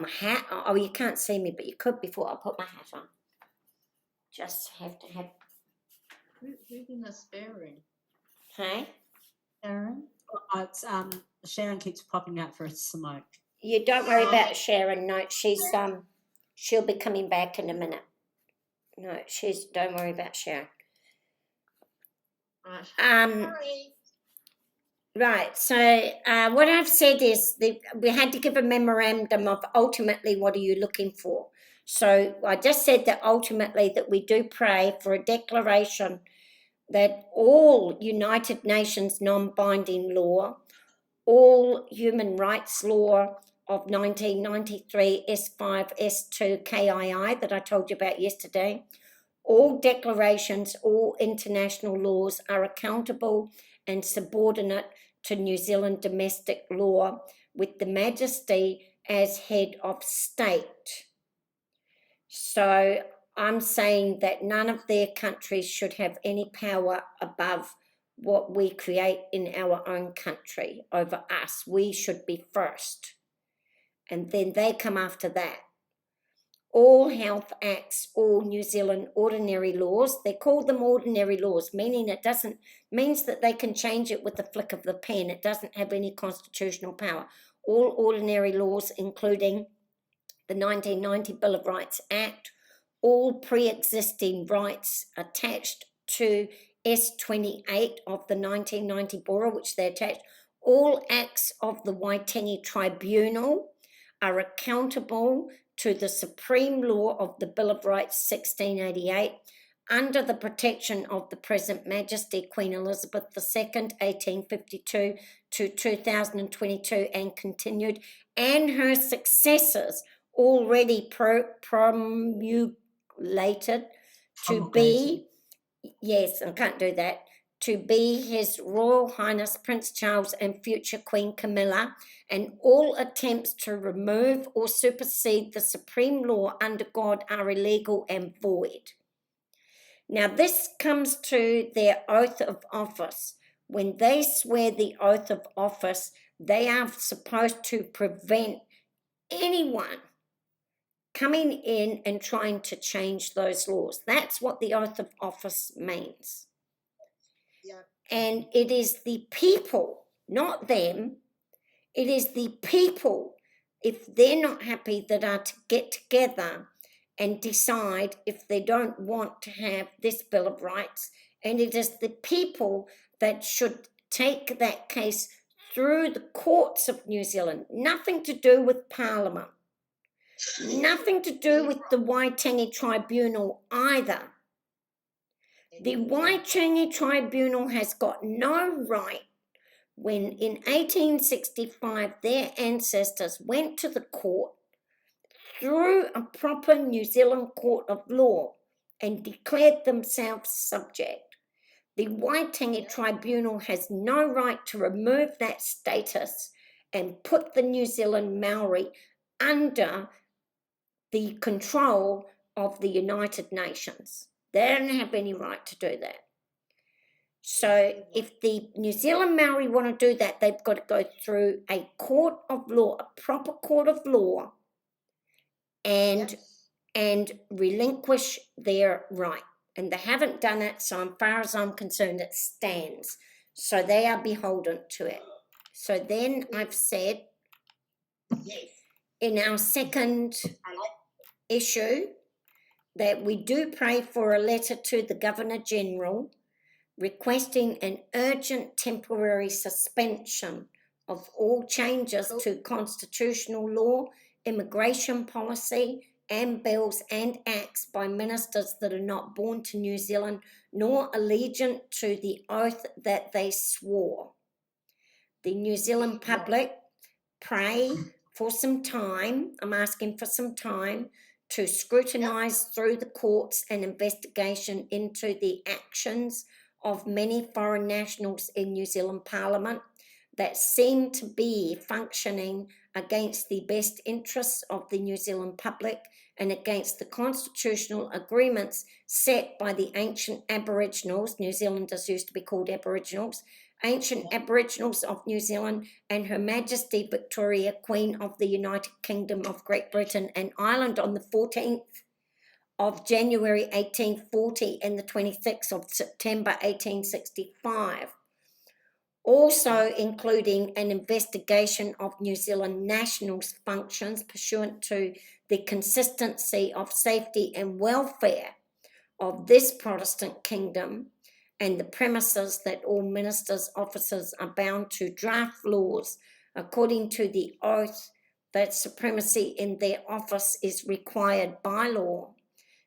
my hat. Oh, you can't see me, but you could before I put my hat on. Just have to have. Who's in the spare room? Hey, Aaron? Oh, it's Sharon keeps popping out for a smoke. you don't worry about Sharon. No, she'll be coming back in a minute. No, don't worry about Sharon. Sorry. Right, so what I've said is we had to give a memorandum of ultimately what are you looking for. So I just said that ultimately that we do pray for a declaration that all United Nations non-binding law, all human rights law of 1993 S5 S2 KII that I told you about yesterday, all declarations, all international laws are accountable and subordinate to New Zealand domestic law with the Majesty as head of state. So I'm saying that none of their countries should have any power above what we create in our own country over us. We should be first. And then they come after that. All health acts, all New Zealand ordinary laws, they call them ordinary laws, meaning means that they can change it with the flick of the pen. It doesn't have any constitutional power. All ordinary laws, including the 1990 Bill of Rights Act, all pre-existing rights attached to S28 of the 1990 Bora, which they attached, all acts of the Waitangi Tribunal are accountable to the supreme law of the Bill of Rights 1688 under the protection of the present Majesty Queen Elizabeth II 1852 to 2022 and continued, and her successors already promulgated to be, yes, I can't do that, to be His Royal Highness Prince Charles and future Queen Camilla, and all attempts to remove or supersede the supreme law under God are illegal and void. Now this comes to their oath of office. When they swear the oath of office, they are supposed to prevent anyone coming in and trying to change those laws. That's what the oath of office means. Yeah. And it is the people, not them, it is the people, if they're not happy, that are to get together and decide if they don't want to have this Bill of Rights. And it is the people that should take that case through the courts of New Zealand. Nothing to do with Parliament. Nothing to do with the Waitangi Tribunal either. The Waitangi Tribunal has got no right when in 1865 their ancestors went to the court through a proper New Zealand court of law and declared themselves subject. The Waitangi Tribunal has no right to remove that status and put the New Zealand Maori under the control of the United Nations. They don't have any right to do that. So if the New Zealand Maori want to do that, they've got to go through a court of law, a proper court of law, and relinquish their right. And they haven't done it, so as far as I'm concerned, it stands. So they are beholden to it. So then I've said, Yes. in our second issue, that we do pray for a letter to the Governor-General requesting an urgent temporary suspension of all changes to constitutional law, immigration policy, and bills and acts by ministers that are not born to New Zealand nor allegiant to the oath that they swore. The New Zealand public pray for some time. I'm asking for some time to scrutinise through the courts and investigation into the actions of many foreign nationals in New Zealand Parliament that seem to be functioning against the best interests of the New Zealand public and against the constitutional agreements set by the ancient Aboriginals, New Zealanders used to be called Aboriginals, ancient Aboriginals of New Zealand, and Her Majesty Victoria, Queen of the United Kingdom of Great Britain and Ireland on the 14th of January 1840 and the 26th of September 1865. Also including an investigation of New Zealand National's functions pursuant to the consistency of safety and welfare of this Protestant kingdom, and the premises that all ministers, officers are bound to draft laws according to the oath that supremacy in their office is required by law.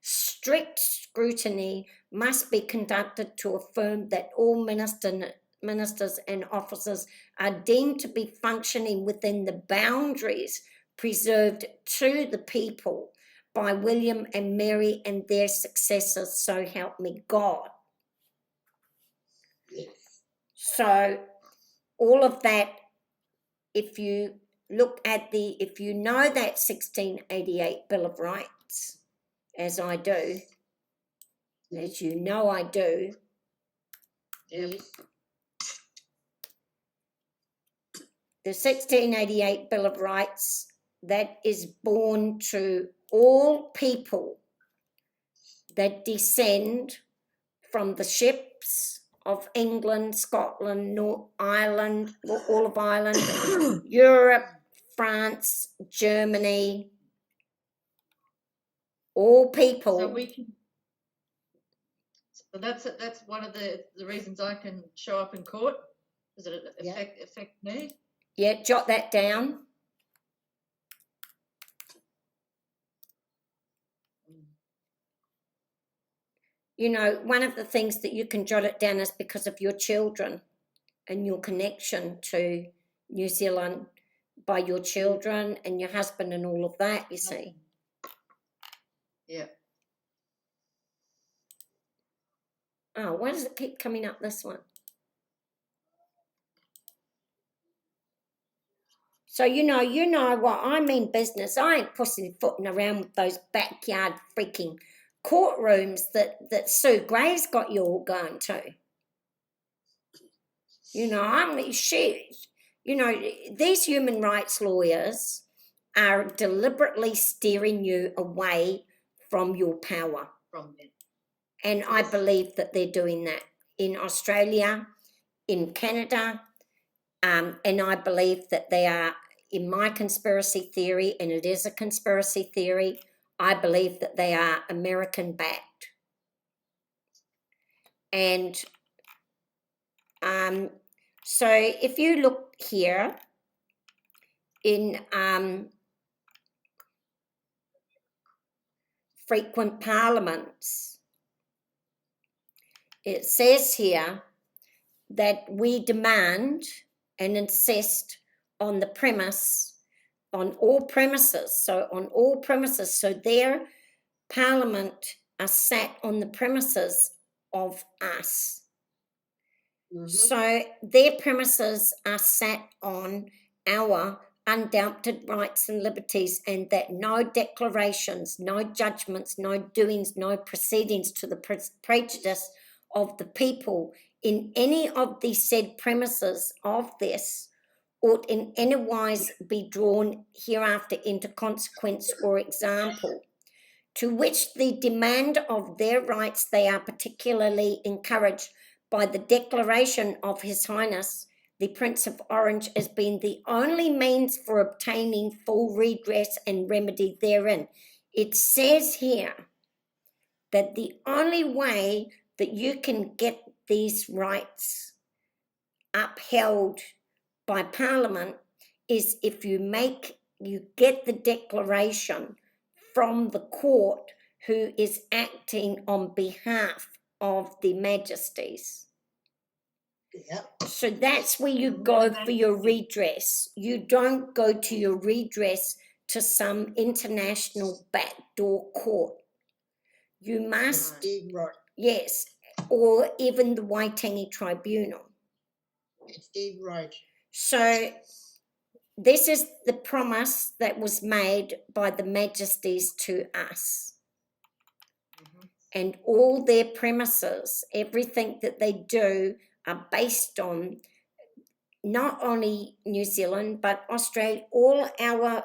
Strict scrutiny must be conducted to affirm that all ministers and officers are deemed to be functioning within the boundaries preserved to the people by William and Mary and their successors, so help me God. Yes. So all of that, if you look at if you know that 1688 Bill of Rights, as I do, as you know I do, Yes. the 1688 Bill of Rights, that is born to all people that descend from the ships of England, Scotland, North Ireland, all of Ireland, Europe, France, Germany, all people. So we can. So that's one of the reasons I can show up in court. Does it affect me? Yeah, jot that down. You know, one of the things that you can jot it down is because of your children and your connection to New Zealand by your children and your husband and all of that, you see. Yeah. Oh, why does it keep coming up this one? So, you know what, I mean business. I ain't pussyfooting around with those backyard freaking courtrooms that Sue Gray's got you all going to. You know, these human rights lawyers are deliberately steering you away from your power. From them. And I believe that they're doing that in Australia, in Canada, and I believe that they are, in my conspiracy theory, and it is a conspiracy theory, I believe that they are American-backed. And so if you look here in frequent parliaments, it says here that we demand and insist on the premise, on all premises. So on all premises, so their parliament are sat on the premises of us. Mhm. So their premises are sat on our undoubted rights and liberties, and that no declarations, no judgments, no doings, no proceedings to the prejudice of the people in any of the said premises of this ought in any wise be drawn hereafter into consequence or example, to which the demand of their rights they are particularly encouraged by the declaration of His Highness the Prince of Orange as being the only means for obtaining full redress and remedy therein. It says here that the only way that you can get these rights upheld by Parliament is if you get the declaration from the court who is acting on behalf of the majesties. Yep. So that's where you go for your redress. You don't go to your redress to some international backdoor court. You must, Indeed right. yes, or even the Waitangi Tribunal. Indeed right. So this is the promise that was made by the majesties to us. Mhm. And all their premises, everything that they do, are based on not only New Zealand, but Australia, all our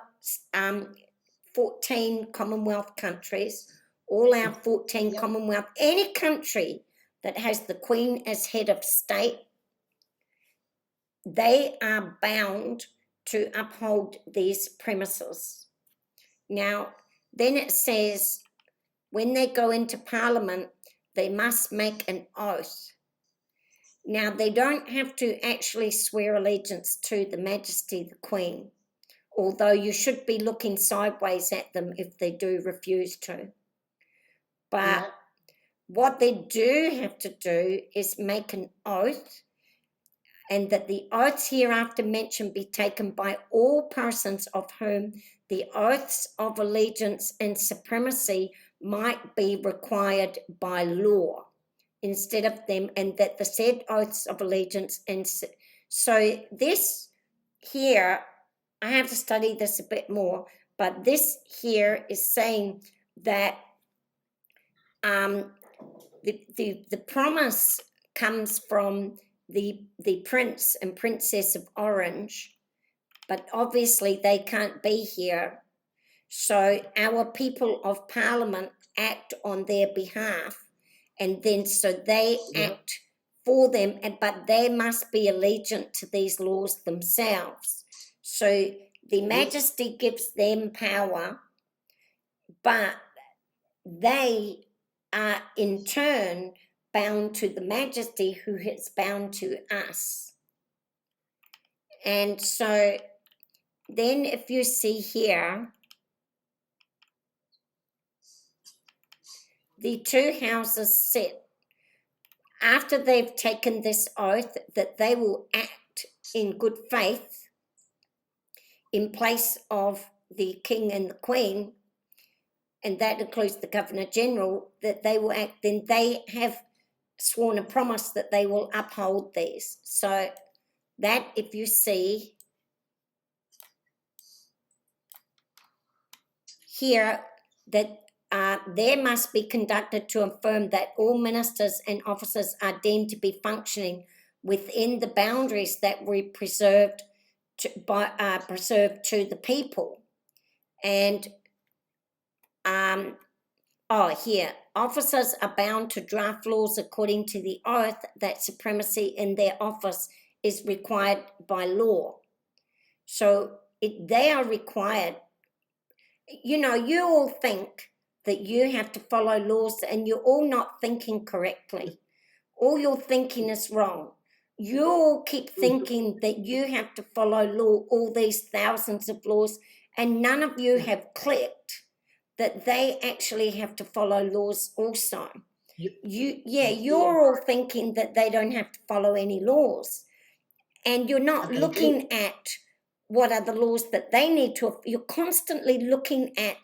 14 Commonwealth countries, all our 14 Yep. Commonwealth, any country that has the Queen as head of state, they are bound to uphold these premises. Now, then it says when they go into Parliament, they must make an oath. Now, they don't have to actually swear allegiance to the Majesty, the Queen, although you should be looking sideways at them if they do refuse to. But Yeah. what they do have to do is make an oath, and that the oaths hereafter mentioned be taken by all persons of whom the oaths of allegiance and supremacy might be required by law instead of them, and that the said oaths of allegiance and so this here, I have to study this a bit more, but this here is saying that the promise comes from the Prince and Princess of Orange, but obviously they can't be here. So our people of Parliament act on their behalf, and then so they act for them, but they must be allegiant to these laws themselves. So the Majesty gives them power, but they are in turn bound to the Majesty, who is bound to us. And so then if you see here, the two houses sit, after they've taken this oath that they will act in good faith in place of the King and the Queen, and that includes the Governor General, that they will act, then they have sworn a promise that they will uphold these. So that, if you see here, that there must be conducted to affirm that all ministers and officers are deemed to be functioning within the boundaries that were preserved to the people. And here, officers are bound to draft laws according to the oath that supremacy in their office is required by law. So they are required. You know, you all think that you have to follow laws, and you're all not thinking correctly. All your thinking is wrong. You all keep thinking that you have to follow law, all these thousands of laws, and none of you have clicked that they actually have to follow laws also. You're all thinking that they don't have to follow any laws, and you're not looking at what are the laws that they need to. You're constantly looking at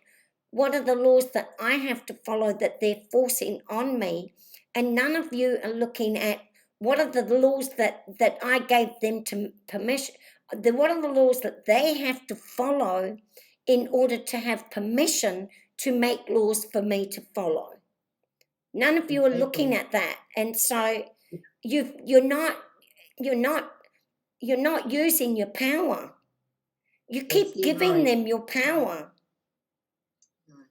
what are the laws that I have to follow that they're forcing on me, and none of you are looking at what are the laws that I gave them to permission. What are the laws that they have to follow in order to have permission to make laws for me to follow? None of you are looking at that, and so you're not using your power. You keep giving them your power.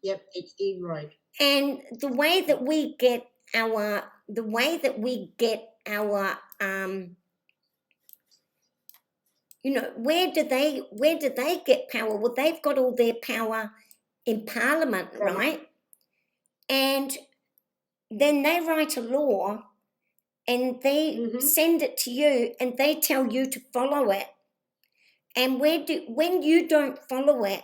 Yep, it's right. And the way that we get our where do they get power? Well, they've got all their power in Parliament, right? And then they write a law and they send it to you, and they tell you to follow it. And when you don't follow it,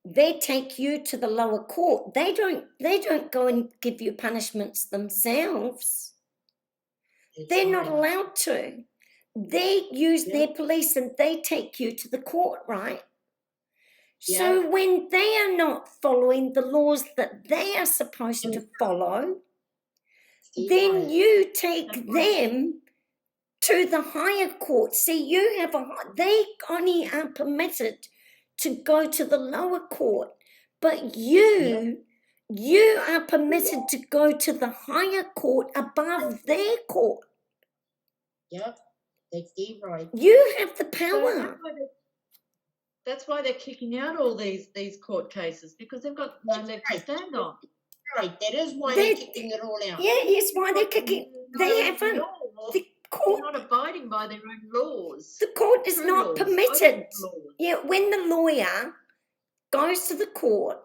they take you to the lower court. They don't go and give you punishments themselves. They're not allowed to. They use their police and they take you to the court, right? So when they are not following the laws that they are supposed to follow, then you take them to the higher court. See, they only are permitted to go to the lower court, but you are permitted to go to the higher court above their court. Yep. That's dead right. You have the So power. that's why they're kicking out all these court cases, because they've got no That's leg to right. stand on. Right, that is why They- they're kicking it all out. Yeah, yes, why they're kicking. They haven't. Law. The They're court, not abiding by their own laws. the court is True not laws, permitted. open laws. Yeah, when the lawyer goes to the court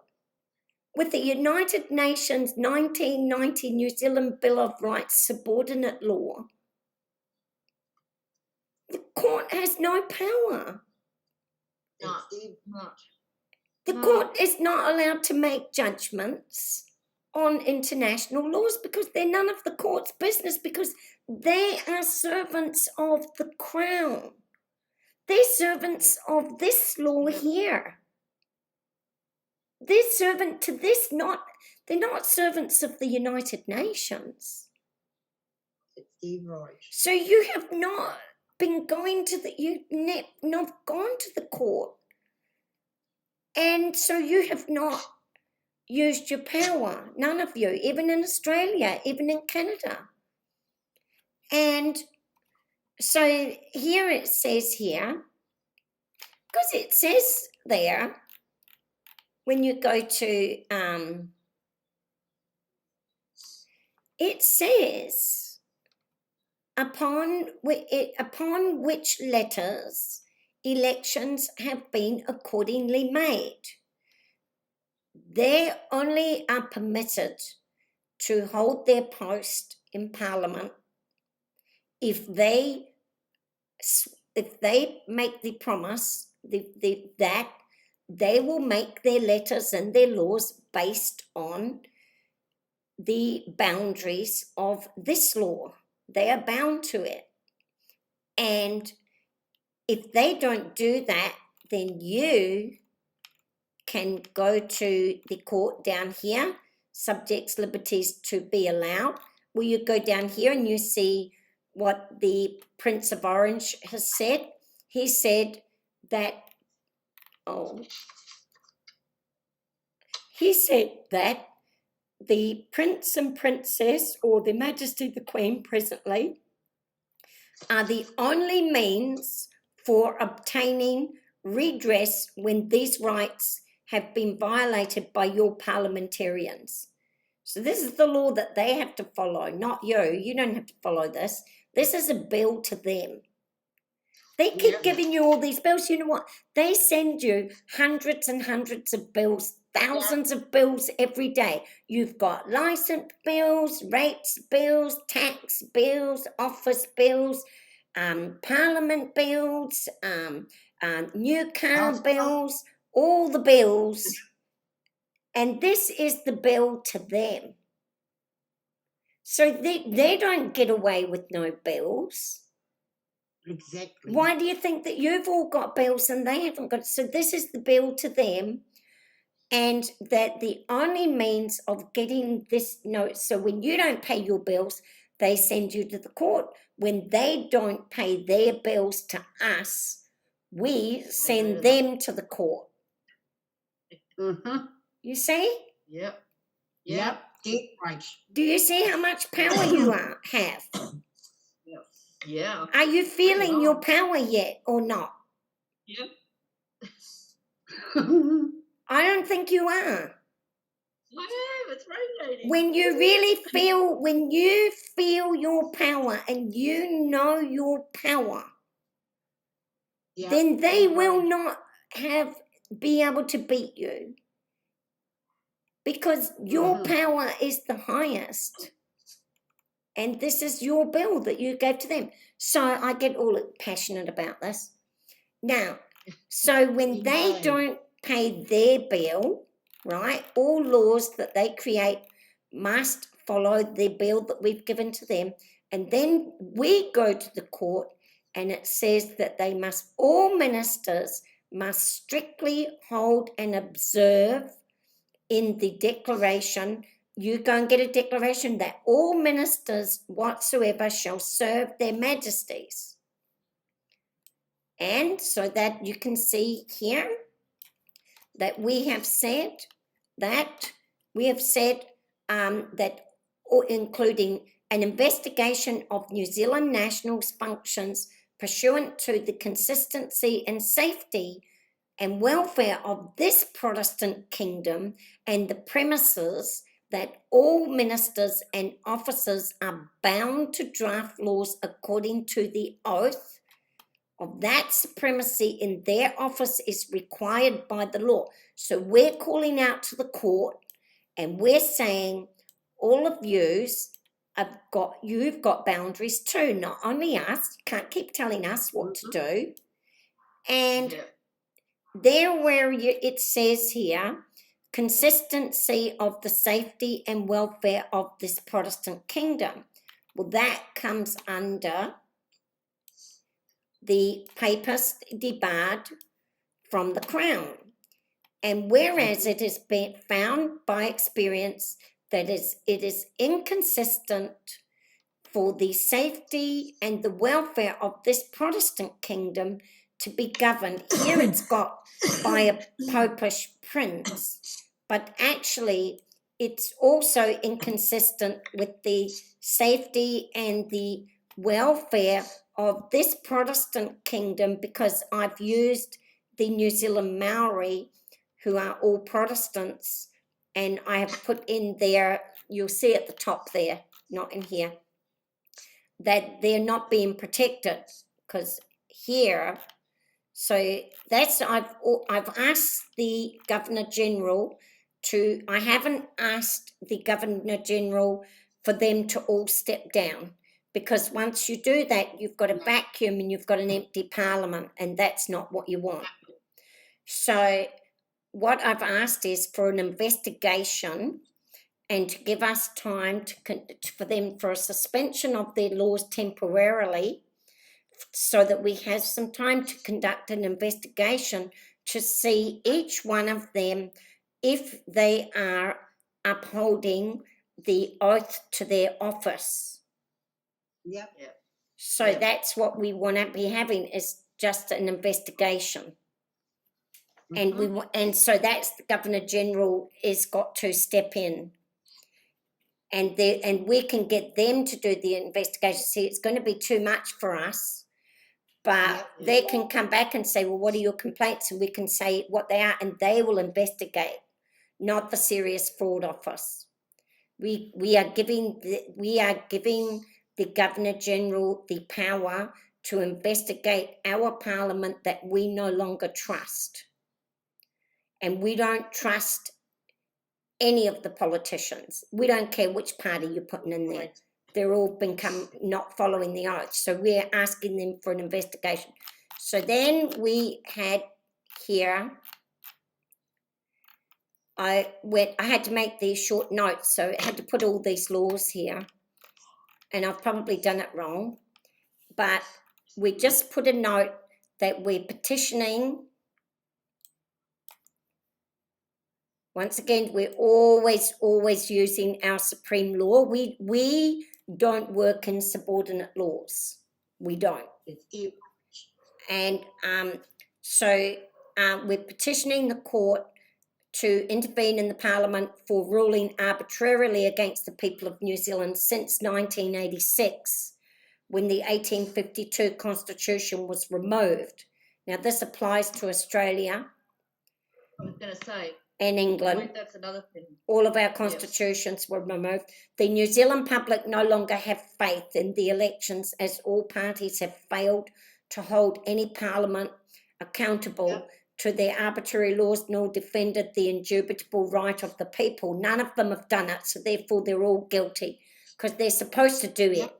with the United Nations 1990 New Zealand Bill of Rights subordinate law, the court has no power. No, That's dead. not. The No. court is not allowed to make judgments on international laws because they're none of the court's business, because they are servants of the crown. They're servants of this law Yep. here. They're servant to this, they're not servants of the United Nations. That's dead right. So you have not been going to not gone to the court. And so you have not used your power, none of you, even in Australia, even in Canada. And so here it says here, because it says there, when you go to, it says, upon which letters elections have been accordingly made, they only are permitted to hold their post in Parliament if they make the promise that they will make their letters and their laws based on the boundaries of this law. They are bound to it. And if they don't do that, then you can go to the court down here, subjects' liberties to be allowed, where you go down here and you see what the Prince of Orange has said. He said that, he said that the Prince and Princess, or Their Majesty the Queen presently, are the only means for obtaining redress when these rights have been violated by your parliamentarians. So this is the law that they have to follow, not you. You don't have to follow this. This is a bill to them. They keep Yeah. giving you all these bills. You know what? They send you hundreds and hundreds of bills, thousands of bills every day. You've got license bills, rates bills, tax bills, office bills, parliament bills, new car House bills, all the bills. And this is the bill to them. So they don't get away with no bills. Exactly. Why do you think that you've all got bills and they haven't got? So this is the bill to them, and that the only means of getting this note, so when you don't pay your bills, they send you to the court. When they don't pay their bills to us, we send them to the court. Mm-hmm. You see? Yep. Yep. Dead right. Do you see how much power you have? Yeah. Are you feeling Pretty your much. power yet or not? Yep. I don't think you are. I am. It's radiating. When you really feel your power and you know your power, Yep. then they Dead will right. not be able to beat you, because your Mhm. power is the highest. And this is your bill that you gave to them. So I get all passionate about this. Now, so when they Right. don't pay their bill, right, all laws that they create must follow the bill that we've given to them. And then we go to the court and it says that all ministers must strictly hold and observe in the declaration. You go and get a declaration that all ministers whatsoever shall serve their majesties. And so that you can see here that we have said that, including an investigation of New Zealand National's functions pursuant to the consistency and safety and welfare of this Protestant kingdom and the premises that all ministers and officers are bound to draft laws according to the oath of that supremacy in their office is required by the law. So we're calling out to the court and we're saying, all of you've got boundaries too, not only us. You can't keep telling us what to do. And Yeah. there where it says here, consistency of the safety and welfare of this Protestant kingdom. Well, that comes under the papist debarred from the crown. And whereas it has been found by experience that it is inconsistent for the safety and the welfare of this Protestant kingdom to be governed. Here it's got by a popish prince, but actually it's also inconsistent with the safety and the welfare of this Protestant kingdom, because I've used the New Zealand Maori, who are all Protestants, and I have put in there, you'll see at the top there, not in here, that they're not being protected, because here, so that's, I've asked the Governor-General to, I haven't asked the Governor-General for them to all step down, because once you do that, you've got a vacuum and you've got an empty parliament, and that's not what you want. So what I've asked is for an investigation and to give us time for them for a suspension of their laws temporarily, so that we have some time to conduct an investigation to see each one of them if they are upholding the oath to their office. Yep. So that's what we want to be having, is just an investigation. And so that's the Governor-General has got to step in. And we can get them to do the investigation. See, it's going to be too much for us, but they can come back and say, well, what are your complaints? And we can say what they are, and they will investigate, not the Serious Fraud Office. We are giving the Governor-General the power to investigate our parliament that we no longer trust. And we don't trust any of the politicians. We don't care which party you're putting in there. They're all become not following the oath. So we're asking them for an investigation. So then we had here, I had to make these short notes, so I had to put all these laws here. And I've probably done it wrong. But we just put a note that we're petitioning. Once again, we're always using our supreme law. We don't work in subordinate laws. We don't. And so we're petitioning the court to intervene in the Parliament for ruling arbitrarily against the people of New Zealand since 1986, when the 1852 Constitution was removed. Now, this applies to Australia. I was going to say. And England. Wait, that's another thing. All of our constitutions were removed. The New Zealand public no longer have faith in the elections, as all parties have failed to hold any parliament accountable to their arbitrary laws, nor defended the indubitable right of the people. None of them have done it, so therefore they're all guilty, because they're supposed to do it.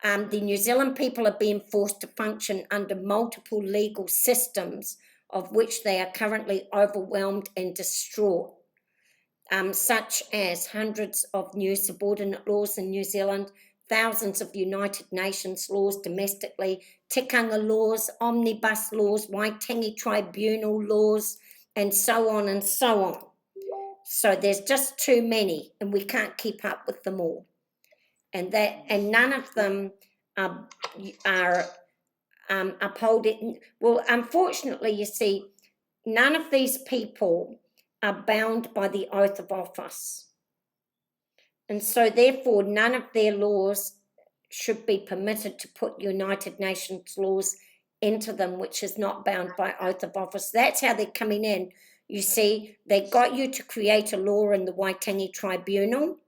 The New Zealand people are being forced to function under multiple legal systems, of which they are currently overwhelmed and distraught, such as hundreds of new subordinate laws in New Zealand, thousands of United Nations laws domestically, tikanga laws, omnibus laws, Waitangi tribunal laws, and so on and so on. So there's just too many, and we can't keep up with them all. And none of them are upholding. Well, unfortunately, you see, none of these people are bound by the oath of office. And so therefore, none of their laws should be permitted to put United Nations laws into them, which is not bound by oath of office. That's how they're coming in. You see, they got you to create a law in the Waitangi Tribunal.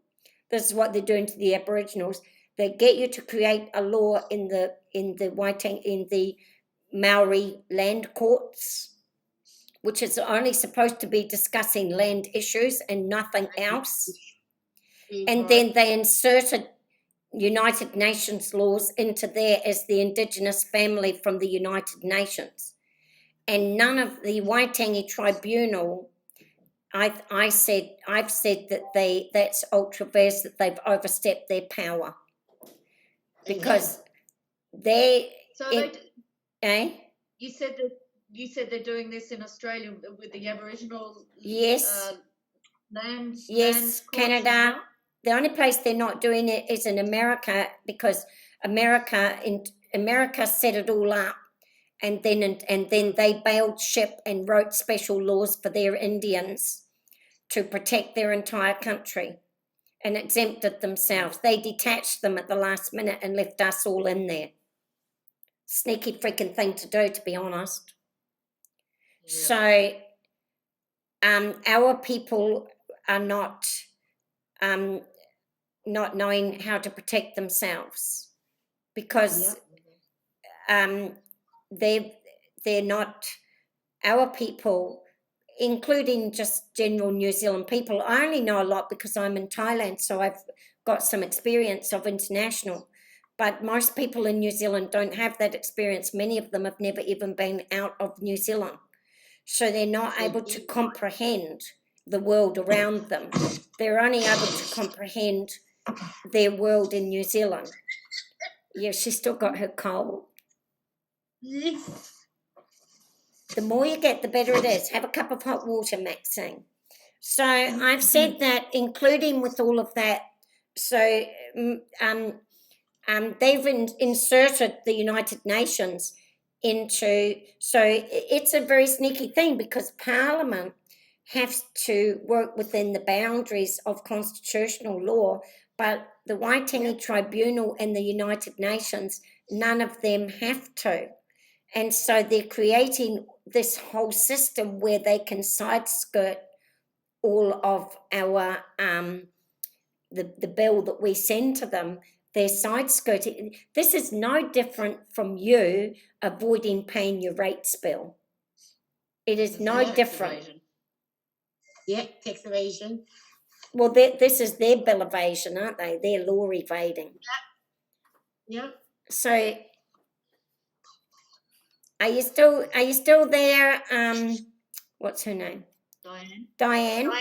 This is what they're doing to the Aboriginals. They get you to create a law in the Waitangi, in the Maori land courts, which is only supposed to be discussing land issues and nothing else. And then they inserted United Nations laws into there as the Indigenous family from the United Nations. And none of the Waitangi Tribunal, I've said that that's ultra-vires, that they've overstepped their power. Because they... So you said they're doing this in Australia with the Aboriginal Yes. land. Yes, land courts as Canada. well? The only place they're not doing it is in America, because America set it all up, and then they bailed ship and wrote special laws for their Indians to protect their entire country, and exempted themselves. They detached them at the last minute and left us all in there. Sneaky freaking thing to do, to be honest. Yeah. So, our people are not knowing how to protect themselves, because they're not, our people, including just general New Zealand people. I only know a lot because I'm in Thailand, so I've got some experience of international, but most people in New Zealand don't have that experience. Many of them have never even been out of New Zealand, so they're not able to comprehend the world around them. They're only able to comprehend their world in New Zealand. Yeah, she's still got her cold. The more you get, the better it is. Have a cup of hot water, Maxine. So I've said that, including with all of that. So they've inserted the United Nations into. So it's a very sneaky thing, because Parliament has to work within the boundaries of constitutional law, but the Waitangi Tribunal and the United Nations, none of them have to. And so they're creating this whole system where they can side-skirt all of our, the bill that we send to them. They're side-skirting. This is no different from you avoiding paying your rates bill. It is no different. Evasion. Yeah, tax evasion. Well, this is their bill evasion, aren't they? They're law evading. Yep. So, are you still there? What's her name? Diane. Diane.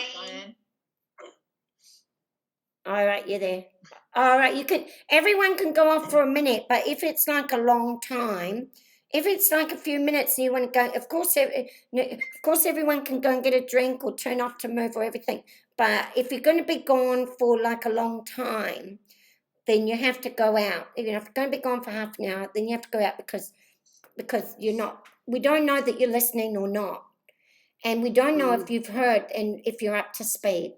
All right, you're there. All right, everyone can go off for a minute, but if it's like a long time, if it's like a few minutes and you want to go, of course everyone can go and get a drink or turn off to move or everything. But if you're going to be gone for like a long time, then you have to go out. If you're going to be gone for half an hour, then you have to go out, because we don't know that you're listening or not. And we don't know if you've heard and if you're up to speed.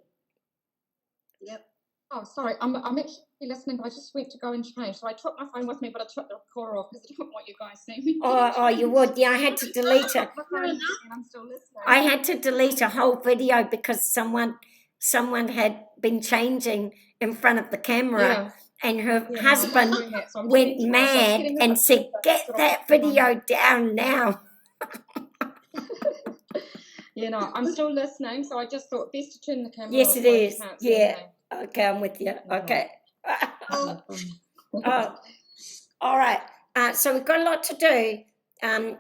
Yep. Oh, sorry, I'm actually listening, but I just went to go and change. So I took my phone with me, but I took the recorder off because I don't want you guys seeing me. Oh, you would. Yeah, I had to delete it. And I'm still listening. I had to delete a whole video because someone had been changing in front of the camera, and her husband went mad and said, "Get that video down now." You know, I'm still listening, so I just thought best to turn the camera Yes, off. it so you is. can't see Yeah. anything. Okay, I'm with you. Okay. Oh, Oh, all right. So we've got a lot to do. Now,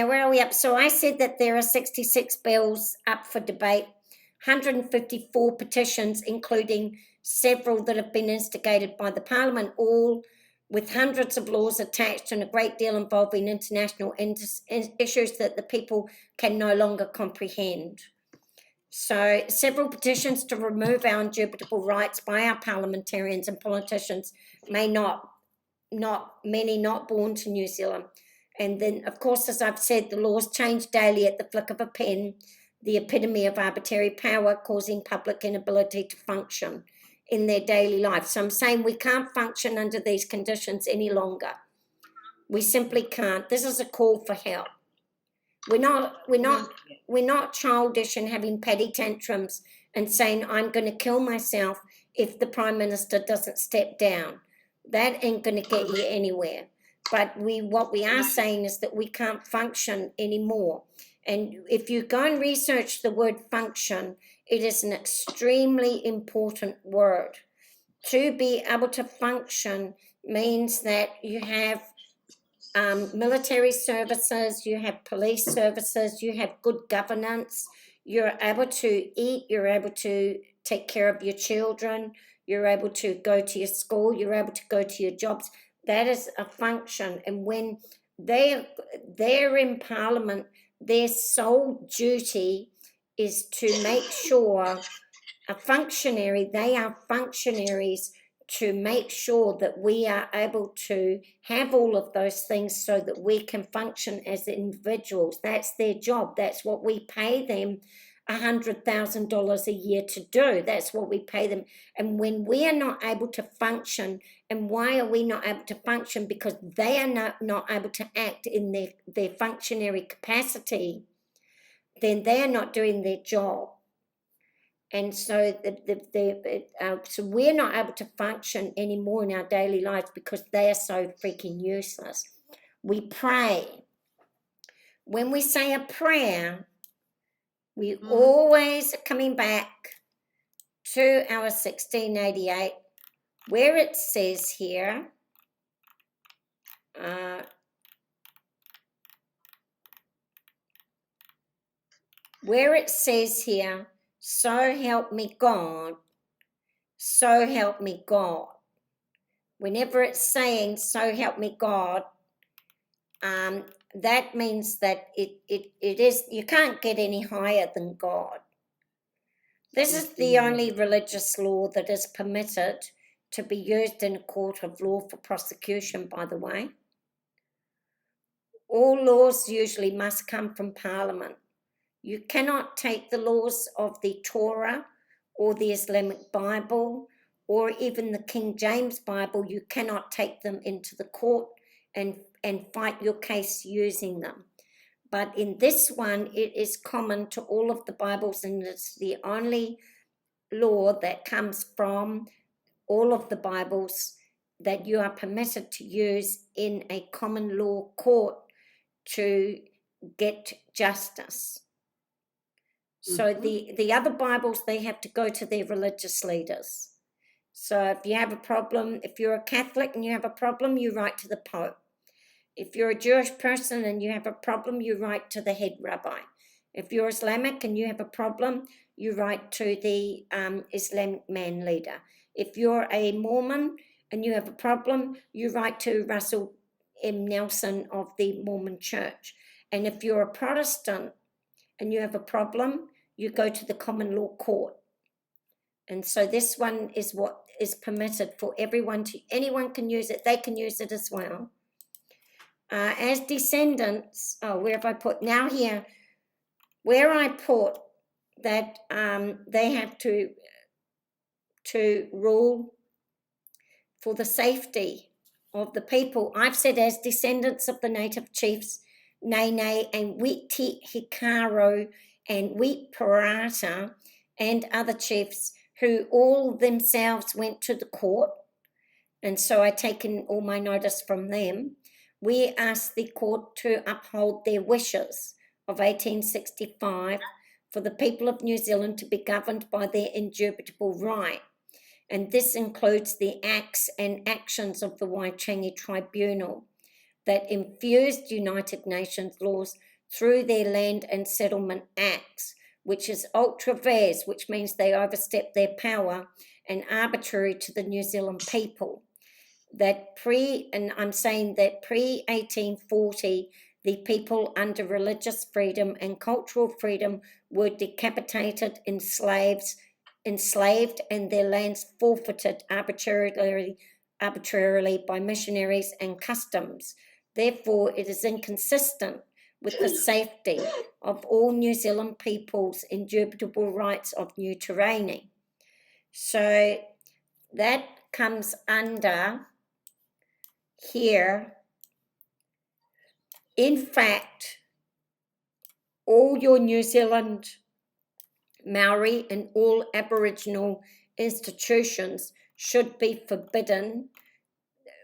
where are we up? So I said that there are 66 bills up for debate, 154 petitions, including several that have been instigated by the Parliament, all with hundreds of laws attached and a great deal involving international issues that the people can no longer comprehend. So several petitions to remove our indubitable rights by our parliamentarians and politicians, many not born to New Zealand. And then, of course, as I've said, the laws change daily at the flick of a pen, the epitome of arbitrary power causing public inability to function. in their daily life. So I'm saying we can't function under these conditions any longer. We simply can't. This is a call for help. We're not childish and having petty tantrums and saying, I'm going to kill myself if the Prime Minister doesn't step down. That ain't going to get you anywhere. But what we are saying is that we can't function anymore. And if you go and research the word function, it is an extremely important word. To be able to function means that you have military services, you have police services, you have good governance, you're able to eat, you're able to take care of your children, you're able to go to your school, you're able to go to your jobs. That is a function. And when they're in Parliament, their sole duty is to make sure they are functionaries to make sure that we are able to have all of those things so that we can function as individuals. That's their job. That's what we pay them $100,000 a year to do. That's what we pay them. And when we are not able to function, and why are we not able to function? Because they are not able to act in their functionary capacity, then they are not doing their job. And so so we're not able to function anymore in our daily lives because they are so freaking useless. We pray. When we say a prayer, we always are coming back to our 1688, where it says here, so help me God, so help me God. Whenever it's saying, so help me God, that means that it is, you can't get any higher than God. This is the only religious law that is permitted to be used in a court of law for prosecution, by the way. All laws usually must come from Parliament. You cannot take the laws of the Torah or the Islamic Bible or even the King James Bible. You cannot take them into the court and fight your case using them. But in this one, it is common to all of the Bibles, and it's the only law that comes from all of the Bibles that you are permitted to use in a common law court to get justice. So the other Bibles, they have to go to their religious leaders. So if you have a problem, if you're a Catholic and you have a problem, you write to the Pope. If you're a Jewish person and you have a problem, you write to the head rabbi. If you're Islamic and you have a problem, you write to the Islamic man leader. If you're a Mormon and you have a problem, you write to Russell M. Nelson of the Mormon Church. And if you're a Protestant and you have a problem, you go to the common law court. And so this one is what is permitted for everyone to, anyone can use it, they can use it as well. As descendants, where have I put? Now here, where I put that they have to rule for the safety of the people, I've said as descendants of the native chiefs, Nene and Witi Hikaru and Wheat Parata and other chiefs who all themselves went to the court, and so I taken all my notice from them. We asked the court to uphold their wishes of 1865 for the people of New Zealand to be governed by their indubitable right. And this includes the acts and actions of the Waitangi Tribunal that infused United Nations laws through their Land and Settlement Acts, which is ultra vires, which means they overstep their power, and arbitrary to the New Zealand people. And I'm saying that pre-1840, the people under religious freedom and cultural freedom were decapitated, enslaved, and their lands forfeited arbitrarily by missionaries and customs. Therefore, it is inconsistent with the safety of all New Zealand people's indubitable rights of neutrality. So that comes under here. In fact, all your New Zealand Maori and all Aboriginal institutions should be forbidden.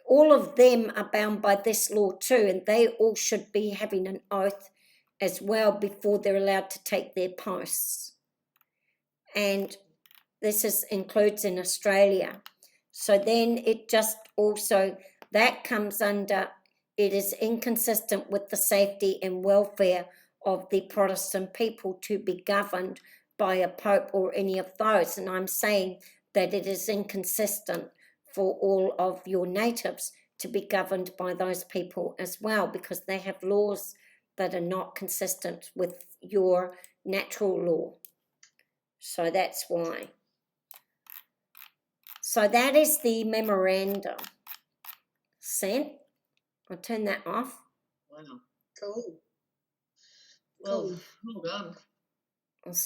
All of them are bound by this law too, and they all should be having an oath as well before they're allowed to take their posts. And this includes in Australia. So then it just also, that comes under, it is inconsistent with the safety and welfare of the Protestant people to be governed by a pope or any of those. And I'm saying that it is inconsistent for all of your natives to be governed by those people as well, because they have laws that are not consistent with your natural law. So that's why. So that is the memorandum sent. I'll turn that off. Wow. Cool. Well, Cool. well done. I'll stop.